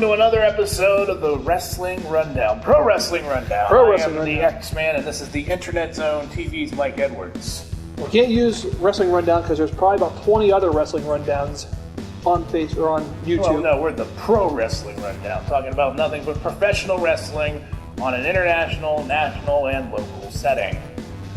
to another episode of the Wrestling Rundown. Pro Wrestling Rundown. I am the X-Man, and this is the Internet Zone TV's Mike Edwards. We can't use Wrestling Rundown because there's probably about 20 other Wrestling Rundowns on Facebook or on YouTube. Well, no, we're the Pro Wrestling Rundown, talking about nothing but professional wrestling on an international, national, and local setting.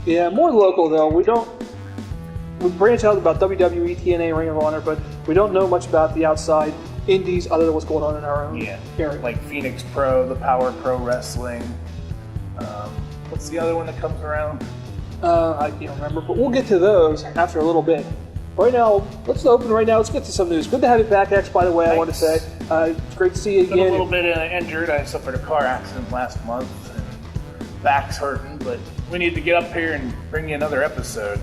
Yeah, more local though. We branch out about WWE, TNA, Ring of Honor, but we don't know much about the outside indies other than what's going on in our own area. Like Phoenix Pro, the Power Pro Wrestling. What's the other one that comes around? I can't remember, but we'll get to those after a little bit. Right now, let's get to some news. Good to have you back, X, by the way. Thanks. I want to say. It's great to see you again. Been a little bit injured. I suffered a car accident last month. And back's hurting, but we need to get up here and bring you another episode.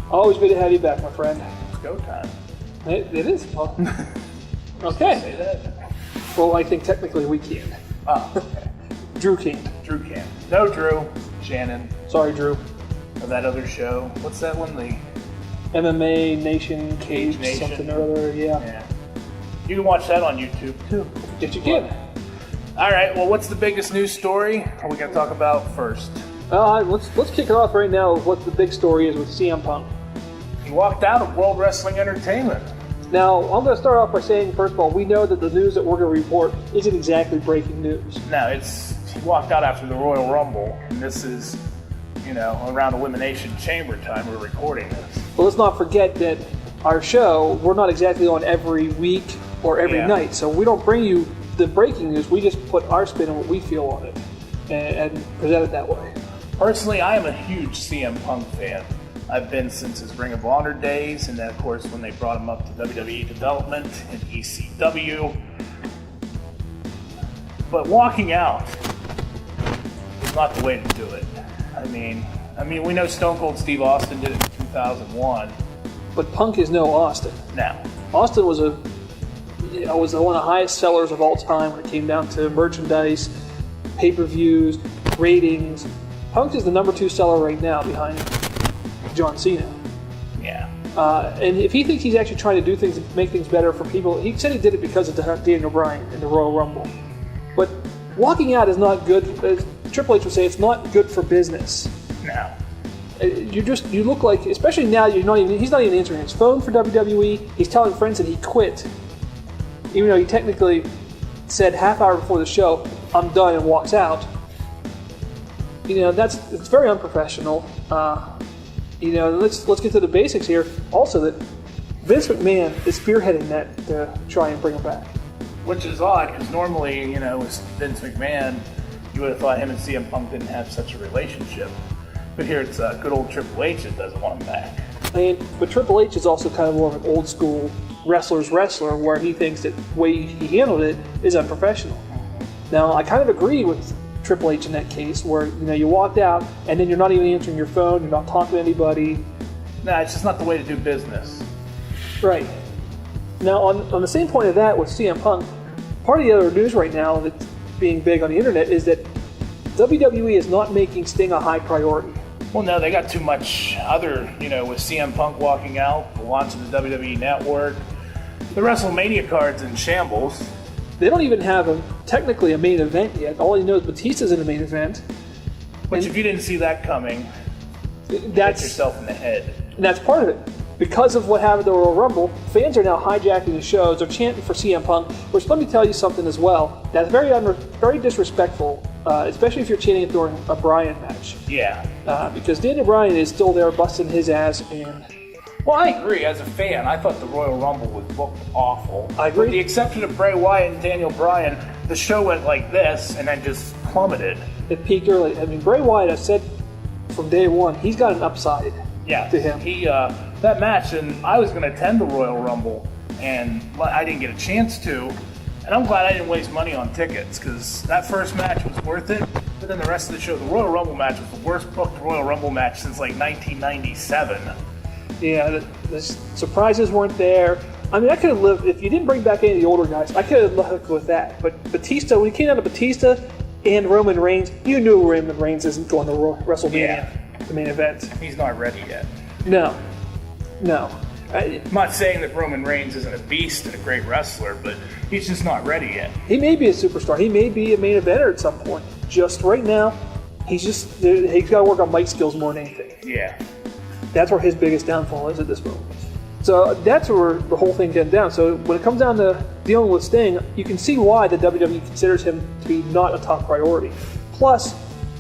Always good to have you back, my friend. It's go time. It is. Okay. Say that? Well, I think technically we can. Oh, okay. Drew can't. Drew can't. No, Drew. Shannon. Sorry, Drew. Of that other show. What's that one? The MMA Nation Cage Nation. Something or other. Yeah. You can watch that on YouTube too. Yes, you can. All right. Well, what's the biggest news story? Are we going to talk about first? Let's kick it off right now with what the big story is with CM Punk. He walked out of World Wrestling Entertainment. Now, I'm going to start off by saying, first of all, we know that the news that we're going to report isn't exactly breaking news. No, he walked out after the Royal Rumble, and this is, around Elimination Chamber time we're recording this. Well, let's not forget that our show, we're not exactly on every week or every night, so we don't bring you the breaking news. We just put our spin on what we feel on it and present it that way. Personally, I am a huge CM Punk fan. I've been since his Ring of Honor days, and then, of course, when they brought him up to WWE Development and ECW. But walking out is not the way to do it. I mean, we know Stone Cold Steve Austin did it in 2001. But Punk is no Austin. Now, Austin was one of the highest sellers of all time when it came down to merchandise, pay-per-views, ratings. Punk is the number 2 seller right now behind John Cena. Yeah. And if he thinks he's actually trying to do things to make things better for people, he said he did it because of Daniel Bryan in the Royal Rumble. But walking out is not good. As Triple H would say, it's not good for business. No. You look like, especially now, he's not even answering his phone for WWE. He's telling friends that he quit, even though he technically said half hour before the show, "I'm done," and walks out. It's very unprofessional. Let's get to the basics here. Also, that Vince McMahon is spearheading that to try and bring him back. Which is odd, because normally, with Vince McMahon, you would have thought him and CM Punk didn't have such a relationship. But here it's good old Triple H that doesn't want him back. But Triple H is also kind of more of an old school wrestler, where he thinks that the way he handled it is unprofessional. Now, I kind of agree with Triple H in that case, where you walked out and then you're not even answering your phone, you're not talking to anybody. No, it's just not the way to do business. Right. Now, on the same point of that with CM Punk, part of the other news right now that's being big on the internet is that WWE is not making Sting a high priority. Well, no, they got too much other, with CM Punk walking out, the launch of the WWE Network, the WrestleMania card's in shambles. They don't even have technically a main event yet. All you know is Batista's in the main event. Which, if you didn't see that coming, you hit yourself in the head. And that's part of it. Because of what happened at the Royal Rumble, fans are now hijacking the shows. They're chanting for CM Punk, which, let me tell you something as well. That's very disrespectful, especially if you're chanting it during a Bryan match. Yeah. Because Daniel Bryan is still there busting his ass. Well, I agree. As a fan, I thought the Royal Rumble was booked awful. I agree. With the exception of Bray Wyatt and Daniel Bryan, the show went like this and then just plummeted. It peaked early. Bray Wyatt, I said from day one, he's got an upside to him. That match, and I was going to attend the Royal Rumble, and I didn't get a chance to. And I'm glad I didn't waste money on tickets, because that first match was worth it. But then the rest of the show, the Royal Rumble match was the worst booked Royal Rumble match since 1997. Yeah, the surprises weren't there. I could have lived, if you didn't bring back any of the older guys, I could have lived with that. But Batista, when you came down to Batista and Roman Reigns, you knew Roman Reigns isn't going to WrestleMania, the main event. He's not ready yet. No. I'm not saying that Roman Reigns isn't a beast and a great wrestler, but he's just not ready yet. He may be a superstar. He may be a main eventer at some point. Just right now, he's got to work on mic skills more than anything. Yeah. That's where his biggest downfall is at this moment. So that's where the whole thing gets down. So when it comes down to dealing with Sting, you can see why the WWE considers him to be not a top priority. Plus,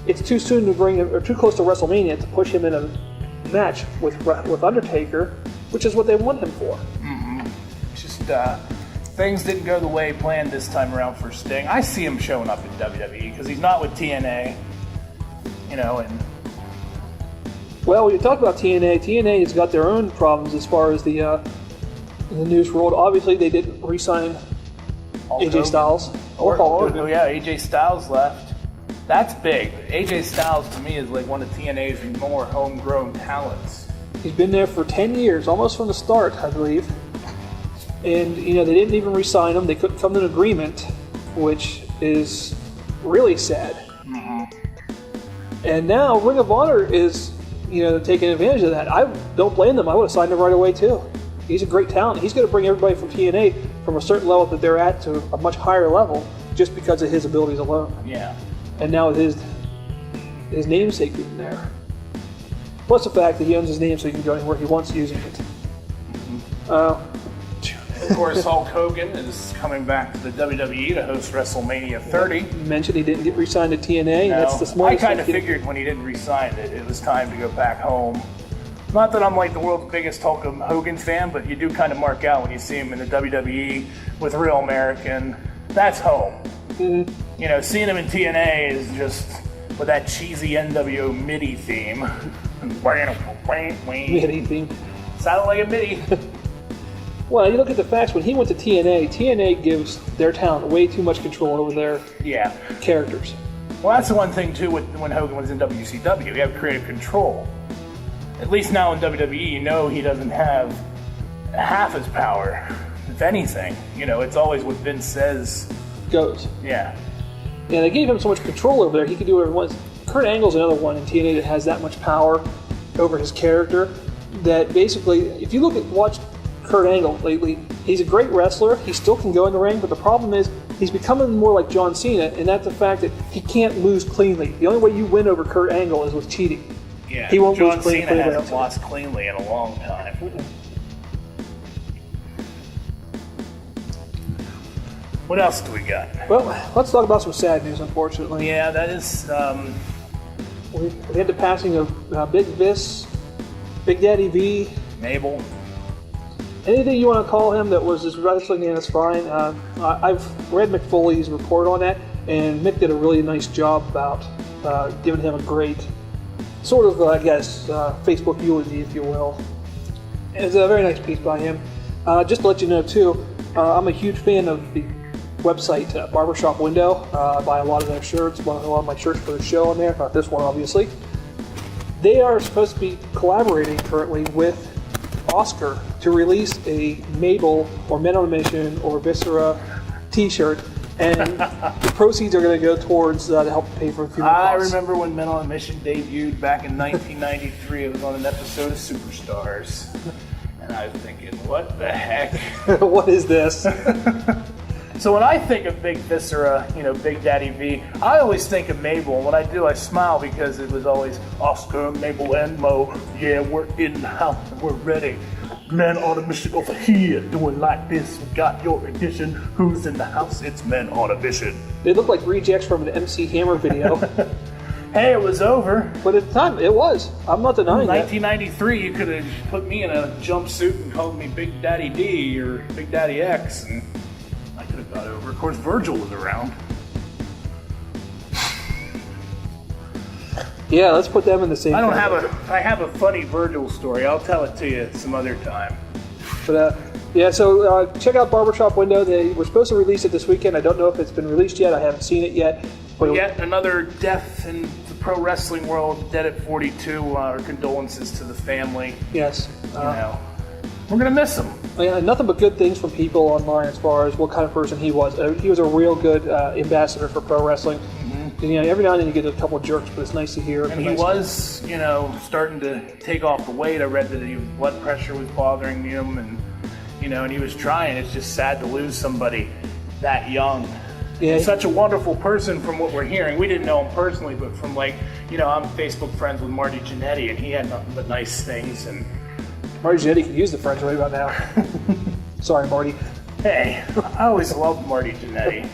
it's too soon to bring him, or too close to WrestleMania to push him in a match with Undertaker, which is what they want him for. Mm-hmm. Just things didn't go the way planned this time around for Sting. I see him showing up in WWE because he's not with TNA, and. Well, when you talk about TNA has got their own problems as far as the news world. Obviously, they didn't re-sign AJ Styles or Hulk Hogan. Yeah, AJ Styles left. That's big. AJ Styles, to me, is like one of TNA's more homegrown talents. He's been there for 10 years, almost from the start, I believe. And, they didn't even re-sign him. They couldn't come to an agreement, which is really sad. Mm-hmm. And now Ring of Honor is... taking advantage of that. I don't blame them. I would have signed him right away too. He's a great talent. He's going to bring everybody from TNA from a certain level that they're at to a much higher level just because of his abilities alone. Yeah. And now with his namesake being there. Plus the fact that he owns his name so he can go anywhere he wants using it. Mm-hmm. Of course, Hulk Hogan is coming back to the WWE to host WrestleMania 30. You mentioned he didn't get re-signed to TNA. No, that's the smartest. I kind of figured when he didn't re-sign it was time to go back home. Not that I'm like the world's biggest Hulk Hogan fan, but you do kind of mark out when you see him in the WWE with Real American. That's home. Mm-hmm. Seeing him in TNA is just with that cheesy NWO MIDI theme. MIDI theme. Sounded like a MIDI. Well, you look at the facts. When he went to TNA gives their talent way too much control over their characters. Well, that's the one thing, too, when Hogan was in WCW. You have creative control. At least now in WWE, he doesn't have half his power, if anything. It's always what Vince says. Goes. Yeah. Yeah, they gave him so much control over there, he could do whatever he wants. Kurt Angle's another one in TNA that has that much power over his character that basically, if you watch Kurt Angle lately, he's a great wrestler. He still can go in the ring, but the problem is he's becoming more like John Cena, and that's the fact that he can't lose cleanly. The only way you win over Kurt Angle is with cheating. Yeah, he won't John lose cleanly. Cena hasn't lost cleanly in a long time. What else do we got? Well, let's talk about some sad news, unfortunately. Yeah, that is... We had the passing of Big Daddy V Mabel. Anything you want to call him that was his wrestling, and it's fine. I've read Mick Foley's report on that, and Mick did a really nice job about giving him a great sort of, Facebook eulogy, if you will. It's a very nice piece by him. Just to let you know, too, I'm a huge fan of the website Barbershop Window. I buy a lot of their shirts, a lot of my shirts for the show on there, not this one, obviously. They are supposed to be collaborating currently with Oscar to release a Mabel or Men on a Mission or Viscera t-shirt, and the proceeds are going to go towards to help pay for funeral costs. I remember when Men on a Mission debuted back in 1993. It was on an episode of Superstars, and I was thinking, what the heck? What is this? So when I think of Big Viscera, Big Daddy V, I always think of Mabel. And when I do, I smile because it was always Oscar, Mabel, and Mo. Yeah, we're in the house and we're ready. Men on a mission over here, doing like this. We got your edition. Who's in the house? It's Men on a Mission. They look like rejects from an MC Hammer video. Hey, it was over. But at the time, it was. I'm not denying that. 1993, you could have put me in a jumpsuit and called me Big Daddy D or Big Daddy X, and I could have got over. Of course, Virgil was around. Yeah, let's put them in the same. I have a funny Virgil story. I'll tell it to you some other time. But so check out Barbershop Window. They were supposed to release it this weekend. I don't know if it's been released yet. I haven't seen it yet. But yet another death in the pro wrestling world. Dead at 42. Our condolences to the family. Yes. We're gonna miss him. Yeah, nothing but good things from people online as far as what kind of person he was. He was a real good ambassador for pro wrestling. Mm-hmm. Every now and then you get a couple of jerks, but it's nice to hear. And he was, starting to take off the weight. I read that his blood pressure was bothering him, and and he was trying. It's just sad to lose somebody that young. Yeah, Such a wonderful person from what we're hearing. We didn't know him personally, but from I'm Facebook friends with Marty Jannetty, and he had nothing but nice things. And Marty Jannetty could use the French right about now. Sorry, Marty. Hey, I always loved Marty Jannetty.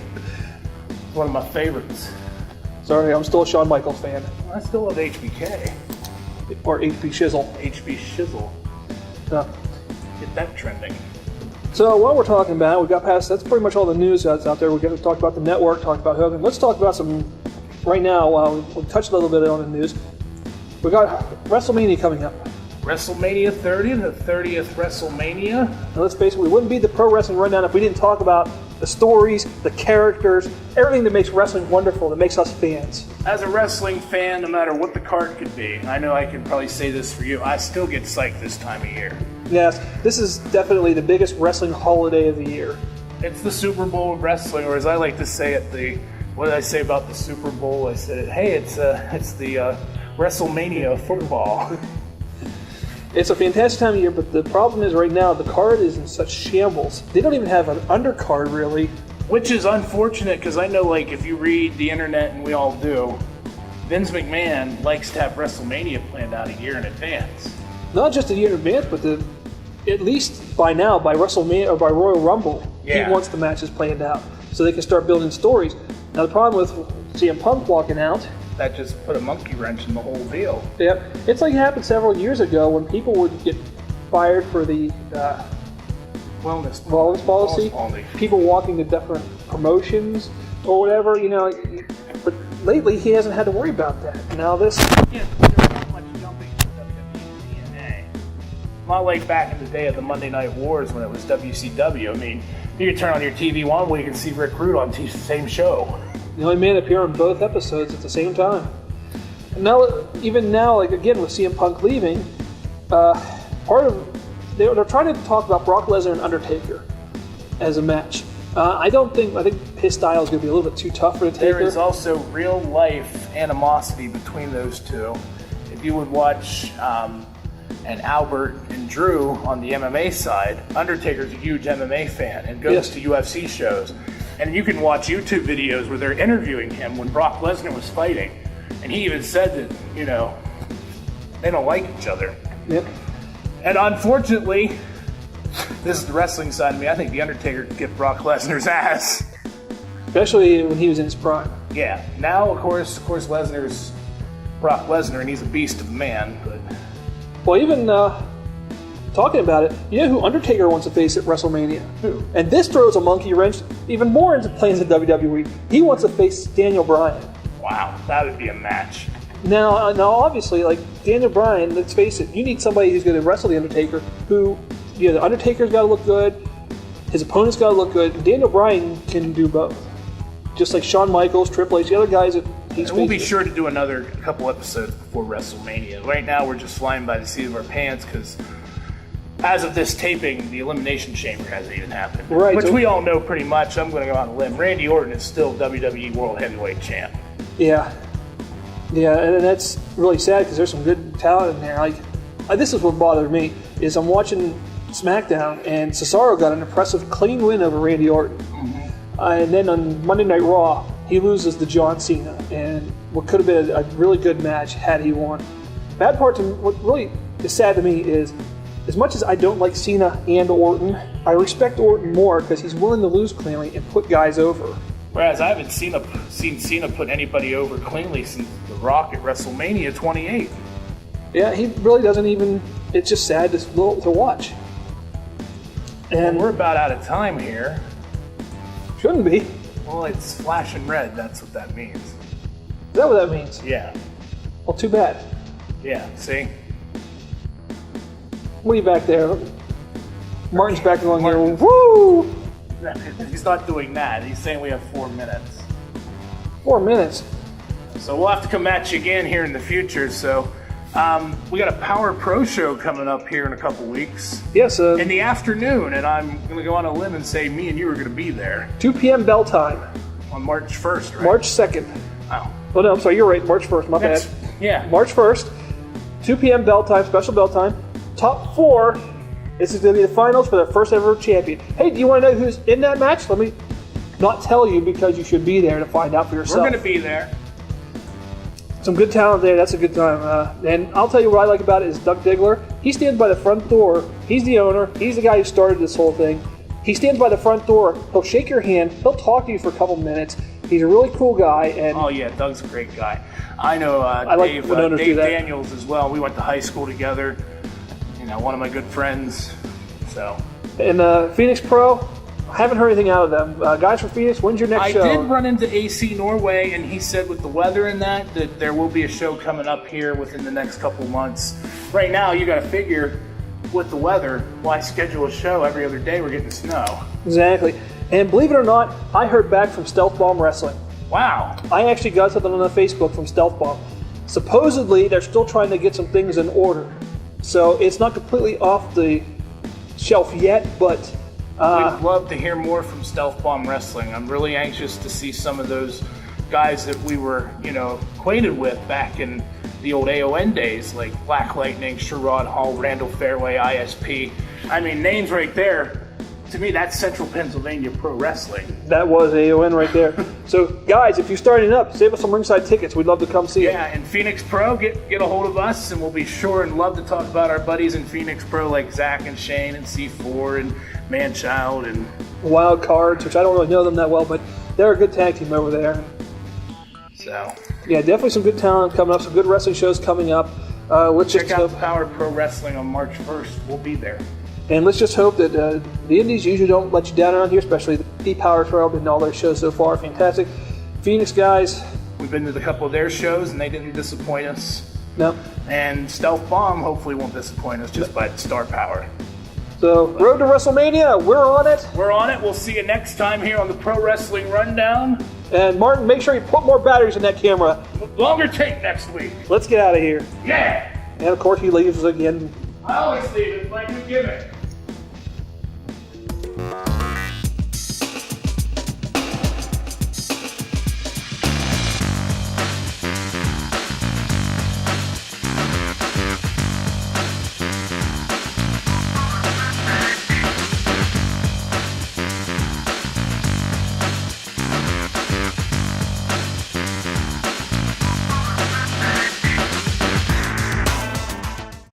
One of my favorites. Sorry, I'm still a Shawn Michaels fan. I still love HBK. Or HB Shizzle. HB Shizzle. Get that trending. So while we're talking about it, we got past, that's pretty much all the news that's out there. We're going to talk about the network, talk about Hogan. Let's talk about some, right now, we'll touch a little bit on the news. We got WrestleMania coming up. WrestleMania 30, the 30th WrestleMania. Now let's face it, we wouldn't be the Pro Wrestling Rundown if we didn't talk about the stories, the characters, everything that makes wrestling wonderful, that makes us fans. As a wrestling fan, no matter what the card could be, I know I could probably say this for you, I still get psyched this time of year. Yes, this is definitely the biggest wrestling holiday of the year. It's the Super Bowl of wrestling, or as I like to say it, what did I say about the Super Bowl? I said, hey, it's the WrestleMania of football. It's a fantastic time of year, but the problem is right now the card is in such shambles. They don't even have an undercard, really. Which is unfortunate, because I know, if you read the internet, and we all do, Vince McMahon likes to have WrestleMania planned out a year in advance. Not just a year in advance, but at least by now, by WrestleMania or by Royal Rumble, He wants the matches planned out so they can start building stories. Now the problem with CM Punk walking out, that just put a monkey wrench in the whole deal. Yep, it's like it happened several years ago when people would get fired for the wellness policy. People walking to different promotions or whatever, But lately he hasn't had to worry about that. Now this. Yeah, there's not much jumping from WWE TNA. Not like back in the day of the Monday Night Wars when it was WCW. I mean, you can turn on your TV one week and see Rick Rude on the same show. The only man appear on both episodes at the same time. And now, even now, again with CM Punk leaving, they're trying to talk about Brock Lesnar and Undertaker as a match. I think his style is going to be a little bit too tough for the Taker. There is also real life animosity between those two. If you would watch and Albert and Drew on the MMA side, Undertaker's a huge MMA fan and goes to UFC shows. And you can watch YouTube videos where they're interviewing him when Brock Lesnar was fighting. And he even said that, they don't like each other. Yep. And unfortunately, this is the wrestling side of me, I think The Undertaker could get Brock Lesnar's ass. Especially when he was in his prime. Yeah. Now, of course, Lesnar's Brock Lesnar, and he's a beast of a man. But well, even talking about it, you know who Undertaker wants to face at WrestleMania? Who? And this throws a monkey wrench even more into plans at WWE. He wants to face Daniel Bryan. Wow, that would be a match. Now, obviously, Daniel Bryan, let's face it, you need somebody who's going to wrestle The Undertaker, who, the Undertaker's got to look good, his opponent's got to look good, and Daniel Bryan can do both. Just like Shawn Michaels, Triple H, the other guys that he's We'll be sure to do another couple episodes before WrestleMania. Right now, we're just flying by the seat of our pants, because as of this taping, the Elimination Chamber hasn't even happened. Right. Which we all know pretty much. I'm going to go on a limb. Randy Orton is still WWE World Heavyweight Champ. Yeah. Yeah, and that's really sad because there's some good talent in there. This is what bothered me, is I'm watching SmackDown and Cesaro got an impressive clean win over Randy Orton. Mm-hmm. And then on Monday Night Raw, he loses to John Cena, and what could have been a really good match had he won. Bad part, what really is sad to me is, as much as I don't like Cena and Orton, I respect Orton more because he's willing to lose cleanly and put guys over. Whereas I haven't seen Cena put anybody over cleanly since The Rock at WrestleMania 28. Yeah, he really doesn't even. It's just sad to watch. And we're about out of time here. Shouldn't be. Well, it's flashing red. That's what that means. Is that what that means? Yeah. Well, too bad. Yeah. See. What are you back there? Martin's back along here. Woo! He's not doing that. He's saying we have 4 minutes. 4 minutes. So we'll have to come at you again here in the future. So we got a Power Pro show coming up here in a couple weeks. Yes. In the afternoon, and I'm going to go on a limb and say me and you are going to be there. 2 p.m. bell time. On March 1st, right? March 2nd. Oh. Oh no, I'm sorry, you're right. March 1st. My bad. Yeah. March 1st, 2 p.m. bell time, special bell time. Top 4. This is going to be the finals for their first ever champion. Hey, do you want to know who's in that match? Let me not tell you because you should be there to find out for yourself. We're going to be there. Some good talent there. That's a good time. And I'll tell you what I like about it is Doug Diggler. He stands by the front door. He's the owner. He's the guy who started this whole thing. He stands by the front door. He'll shake your hand. He'll talk to you for a couple minutes. He's a really cool guy. And oh yeah, Doug's a great guy. I know like Dave Daniels as well. We went to high school together. You know, one of my good friends. So. And Phoenix Pro, I haven't heard anything out of them. Guys from Phoenix, when's your next show? I did run into AC Norway, and he said with the weather and that there will be a show coming up here within the next couple months. Right now, you got to figure with the weather, why schedule a show every other day? We're getting snow. Exactly. And believe it or not, I heard back from Stealth Bomb Wrestling. Wow. I actually got something on the Facebook from Stealth Bomb. Supposedly, they're still trying to get some things in order. So it's not completely off the shelf yet, but we'd love to hear more from Stealth Bomb Wrestling. I'm really anxious to see some of those guys that we were, acquainted with back in the old AON days, like Black Lightning, Sherrod Hall, Randall Fairway, ISP. I mean, names right there. To me, that's Central Pennsylvania Pro Wrestling. That was AON right there. So, guys, if you're starting up, save us some ringside tickets. We'd love to come see it. Yeah, and Phoenix Pro, get a hold of us, and we'll be sure and love to talk about our buddies in Phoenix Pro like Zach and Shane and C4 and Manchild and Wild Cards, which I don't really know them that well, but they're a good tag team over there. So yeah, definitely some good talent coming up, some good wrestling shows coming up. Let's check out Power Pro Wrestling on March 1st. We'll be there. And let's just hope that the indies usually don't let you down around here, especially the Power Pro and all their shows so far. Fantastic. Phoenix guys. We've been to a couple of their shows, and they didn't disappoint us. No. And Stealth Bomb hopefully won't disappoint us just by star power. So, Road to WrestleMania, we're on it. We're on it. We'll see you next time here on the Pro Wrestling Rundown. And Martin, make sure you put more batteries in that camera. Longer take next week. Let's get out of here. Yeah. And of course, he leaves again. I always leave it. It's my new gimmick.